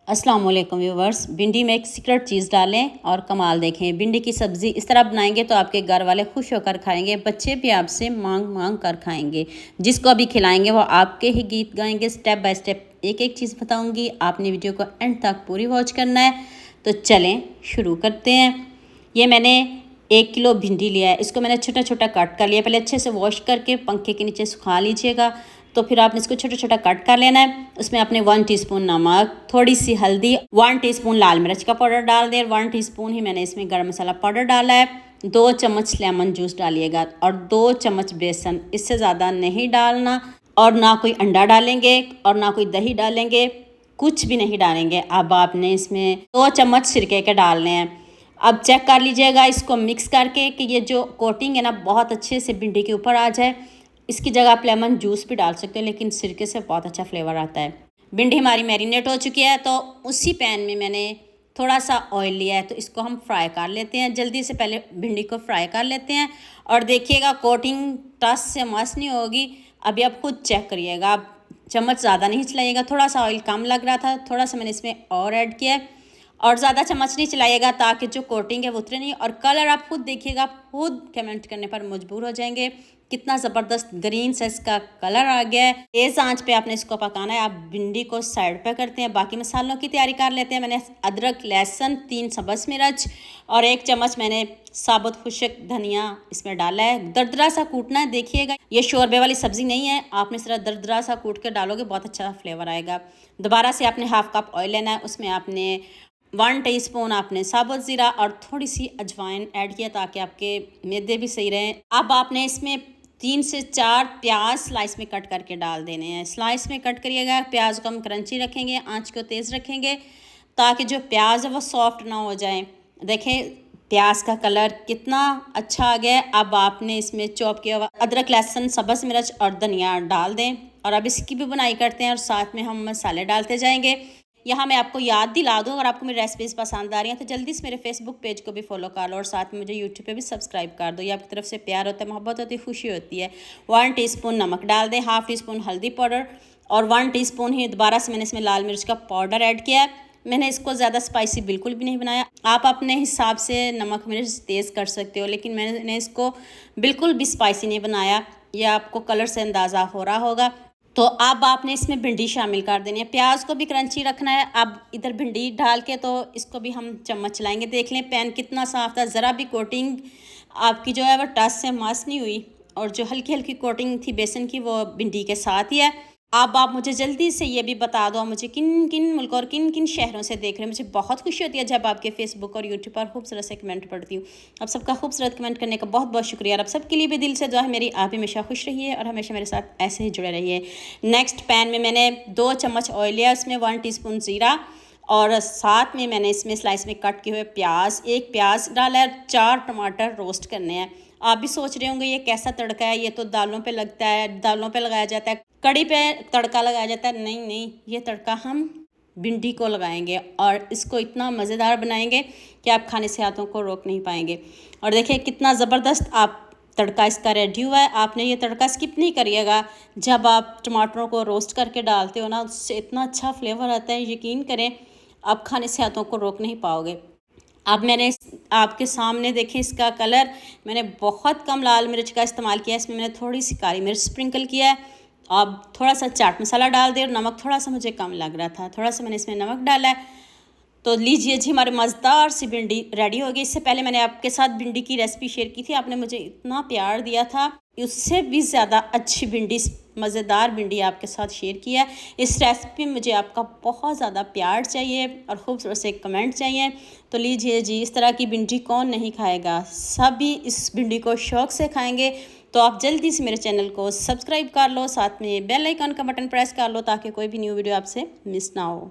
अस्सलाम वालेकुम व्यूवर्स। भिंडी में एक सीक्रेट चीज़ डालें और कमाल देखें। भिंडी की सब्ज़ी इस तरह बनाएंगे तो आपके घर वाले खुश होकर खाएंगे, बच्चे भी आपसे मांग मांग कर खाएंगे। जिसको अभी खिलाएंगे वो आपके ही गीत गाएंगे। स्टेप बाय स्टेप एक एक चीज़ बताऊंगी, आपने वीडियो को एंड तक पूरी वॉच करना है। तो चलें शुरू करते हैं। ये मैंने 1 किलो भिंडी लिया है। इसको मैंने छोटा छोटा कट कर लिया। पहले अच्छे से वॉश करके पंखे के नीचे सुखा लीजिएगा। तो फिर आपने इसको छोटा छोटा कट कर लेना है। उसमें आपने 1 टीस्पून नमक, थोड़ी सी हल्दी, 1 टीस्पून लाल मिर्च का पाउडर डाल दें। 1 टीस्पून ही मैंने इसमें गरम मसाला पाउडर डाला है। 2 चम्मच लेमन जूस डालिएगा और 2 चम्मच बेसन, इससे ज़्यादा नहीं डालना। और ना कोई अंडा डालेंगे और ना कोई दही डालेंगे, कुछ भी नहीं डालेंगे। अब आपने इसमें 2 चम्मच सिरके के डालने हैं। अब चेक कर लीजिएगा इसको मिक्स करके कि ये जो कोटिंग है ना बहुत अच्छे से भिंडी के ऊपर आ जाए। इसकी जगह आप लेमन जूस भी डाल सकते हो, लेकिन सिरके से बहुत अच्छा फ्लेवर आता है। भिंडी हमारी मैरिनेट हो चुकी है, तो उसी पैन में मैंने थोड़ा सा ऑयल लिया है। तो इसको हम फ्राई कर लेते हैं। जल्दी से पहले भिंडी को फ्राई कर लेते हैं। और देखिएगा कोटिंग टस से मस नहीं होगी। अभी आप खुद चेक करिएगा। आप चम्मच ज़्यादा नहीं चलाइएगा। थोड़ा सा ऑयल कम लग रहा था, थोड़ा सा मैंने इसमें और ऐड किया है। और ज़्यादा चम्मच नहीं चलाइएगा ताकि जो कोटिंग है वो उतरे नहीं। और कलर आप खुद देखिएगा, खुद कमेंट करने पर मजबूर हो जाएंगे। कितना ज़बरदस्त ग्रीन से इसका कलर आ गया है। तेज़ आंच पे आपने इसको पकाना है। आप भिंडी को साइड पे करते हैं, बाकी मसालों की तैयारी कर लेते हैं। मैंने अदरक, लहसुन, 3 सब्ज़ मिर्च और 1 चम्मच मैंने साबुत खुशक धनिया इसमें डाला है। दरदरा सा कूटना है। देखिएगा ये शोरबे वाली सब्ज़ी नहीं है, आपने इस तरह दरदरा सा कूट के डालोगे, बहुत अच्छा फ्लेवर आएगा। दोबारा से आपने 1/2 कप ऑयल लेना है। उसमें आपने 1 टीस्पून आपने साबुत ज़ीरा और थोड़ी सी अजवाइन ऐड किया ताकि आपके मैदे भी सही रहें। अब आपने इसमें 3 से 4 प्याज स्लाइस में कट करके डाल देने हैं। स्लाइस में कट करिएगा। प्याज को हम क्रंची रखेंगे, आंच को तेज़ रखेंगे ताकि जो प्याज है वो सॉफ्ट ना हो जाए। देखें प्याज का कलर कितना अच्छा आ गया है। अब आपने इसमें चॉप किया हुआ अदरक, लहसुन, सब्ज़ मिर्च और धनिया डाल दें। और अब इसकी भी बुनाई करते हैं और साथ में हम मसाले डालते जाएंगे। यहाँ मैं आपको याद दिला दूँ, अगर आपको मेरी रेसिपीज़ पसंद आ रही हैं तो जल्दी से मेरे फेसबुक पेज को भी फॉलो कर लो और साथ में मुझे यूट्यूब पे भी सब्सक्राइब कर दो। ये आपकी तरफ से प्यार होता है, मोहब्बत होती है, खुशी होती है। 1 टीस्पून नमक डाल दें, 1/2 टीस्पून हल्दी पाउडर और 1 टीस्पून ही दोबारा से मैंने इसमें लाल मिर्च का पाउडर ऐड किया है। मैंने इसको ज़्यादा स्पाइसी बिल्कुल भी नहीं बनाया। आप अपने हिसाब से नमक मिर्च तेज़ कर सकते हो, लेकिन मैंने इसको बिल्कुल भी स्पाइसी नहीं बनाया। यह आपको कलर से अंदाज़ा हो रहा होगा। तो अब आपने इसमें भिंडी शामिल कर देनी है। प्याज को भी क्रंची रखना है। अब इधर भिंडी डाल के तो इसको भी हम चम्मच चलाएंगे। देख लें पैन कितना साफ़ था, ज़रा भी कोटिंग आपकी जो है वो टच से मस नहीं हुई। और जो हल्की हल्की कोटिंग थी बेसन की वो भिंडी के साथ ही है। अब आप मुझे जल्दी से ये भी बता दो मुझे किन किन मुल्क और किन किन शहरों से देख रहे हैं। मुझे बहुत खुशी होती है जब आपके फेसबुक और यूट्यूब पर खूबसूरत से कमेंट पढ़ती हूँ। आप सबका खूबसूरत कमेंट करने का बहुत बहुत शुक्रिया। और आप सबके लिए भी दिल से दुआ है मेरी, आप हमेशा खुश रहिए और हमेशा मेरे साथ ऐसे ही जुड़े रहिए। नेक्स्ट पैन में मैंने 2 चम्मच ऑयल लिया, उसमें 1 टीस्पून ज़ीरा और साथ में मैंने इसमें स्लाइस में कट किए हुए प्याज, 1 प्याज डाला है। 4 टमाटर रोस्ट करने हैं। आप भी सोच रहे होंगे ये कैसा तड़का है, ये तो दालों पे लगता है, दालों पे लगाया जाता है, कड़ी पे तड़का लगाया जाता है। नहीं नहीं, ये तड़का हम भिंडी को लगाएंगे और इसको इतना मज़ेदार बनाएंगे कि आप खाने से हाथों को रोक नहीं पाएंगे। और देखिए कितना ज़बरदस्त आप तड़का इसका रेडी हुआ है। आपने ये तड़का स्किप नहीं करिएगा। जब आप टमाटरों को रोस्ट करके डालते हो ना, उससे इतना अच्छा फ्लेवर आता है, यकीन करें आप खाने से हाथों को रोक नहीं पाओगे। अब मैंने आपके सामने देखें इसका कलर, मैंने बहुत कम लाल मिर्च का इस्तेमाल किया है। इसमें मैंने थोड़ी सी काली मिर्च स्प्रिंकल किया है। अब थोड़ा सा चाट मसाला डाल दें और नमक थोड़ा सा मुझे कम लग रहा था, थोड़ा सा मैंने इसमें नमक डाला है। तो लीजिए जी हमारी मज़ेदार सी भिंडी रेडी हो गई। इससे पहले मैंने आपके साथ भिंडी की रेसिपी शेयर की थी, आपने मुझे इतना प्यार दिया था, उससे भी ज़्यादा अच्छी भिंडी, मज़ेदार भिंडी आपके साथ शेयर किया। इस रेसिपी में मुझे आपका बहुत ज़्यादा प्यार चाहिए और खूबसूरत से कमेंट चाहिए। तो लीजिए जी, इस तरह की भिंडी कौन नहीं खाएगा, सभी इस भिंडी को शौक़ से खाएंगे। तो आप जल्दी से मेरे चैनल को सब्सक्राइब कर लो, साथ में बेल आइकन का बटन प्रेस कर लो ताकि कोई भी न्यू वीडियो आपसे मिस ना हो।